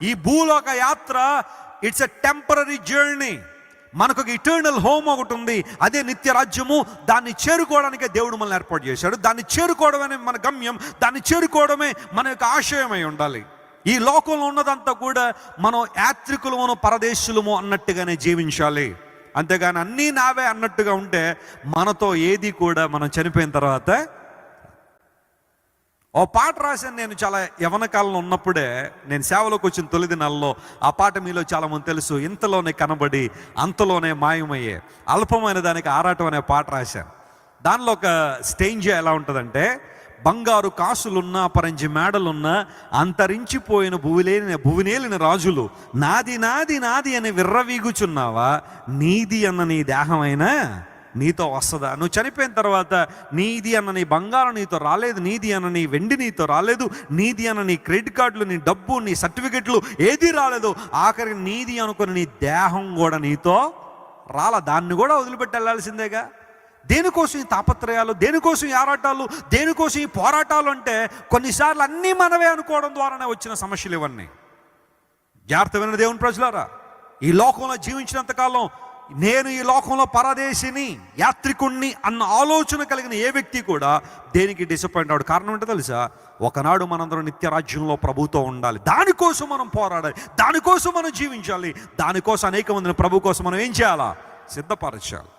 ఈ భూలోక యాత్ర ఇట్స్ ఎ టెంపరరీ జర్నీ. మనకు ఒక ఇటర్నల్ హోమ్ ఒకటి ఉంది, అదే నిత్య రాజ్యము. దాన్ని చేరుకోవడానికే దేవుడు మనల్ని ఏర్పాటు చేశాడు. దాన్ని చేరుకోవడమే మన గమ్యం, దాన్ని చేరుకోవడమే మన యొక్క ఆశయమై ఉండాలి. ఈ లోకంలో ఉన్నదంతా కూడా మనం యాత్రికులము పరదేశులము అన్నట్టుగానే జీవించాలి. అంతేగాని అన్నీ నావే అన్నట్టుగా ఉంటే మనతో ఏది కూడా మనం చనిపోయిన తర్వాత. ఓ పాట రాశాను నేను చాలా యవన కాలంలో ఉన్నప్పుడే, నేను సేవలోకి వచ్చిన తొలి దినాల్లో. ఆ పాట మీలో చాలామంది తెలుసు. ఇంతలోనే కనబడి అంతలోనే మాయమయ్యే అల్పమైన దానికి ఆరాటం అనే పాట రాశాను. దానిలో ఒక స్టేంజ్ ఎలా ఉంటుందంటే, బంగారు కాసులున్నా పరంజి మేడలున్నా అంతరించిపోయిన భువినేలిన రాజులు నాది నాది నాది అని విర్రవీగుచున్నావా, నీది అన్న నీ దేహమైనా నీతో వస్తుందా? నువ్వు చనిపోయిన తర్వాత నీది అన్న నీ బంగారం నీతో రాలేదు, నీది అన్న నీ వెండి నీతో రాలేదు, నీది అన్న నీ క్రెడిట్ కార్డులు, నీ డబ్బు, నీ సర్టిఫికెట్లు ఏది రాలేదు. ఆఖరికి నీది అనుకుని నీ దేహం కూడా నీతో రాలా. దాన్ని కూడా వదిలిపెట్టి వెళ్ళాల్సిందేగా. దేనికోసం ఈ తాపత్రయాలు, దేనికోసం ఈ ఆరాటాలు, దేనికోసం ఈ పోరాటాలు అంటే కొన్నిసార్లు అన్నీ మనవే అనుకోవడం ద్వారానే వచ్చిన సమస్యలు ఇవన్నీ. జాగ్రత్త విన్న దేవుని ప్రజలారా, ఈ లోకంలో జీవించినంతకాలం నేను ఈ లోకంలో పరదేశిని, యాత్రికుణ్ణి అన్న ఆలోచన కలిగిన ఏ వ్యక్తి కూడా దేనికి డిసప్పాయింట్ అవ్వడు. కారణం ఏంటో తెలుసా? ఒకనాడు మనందరం నిత్య రాజ్యంలో ప్రభుతో ఉండాలి. దానికోసం మనం పోరాడాలి, దానికోసం మనం జీవించాలి, దానికోసం అనేక మందిని ప్రభు కోసం మనం ఏం చేయాలా? సిద్ధపరచాలి.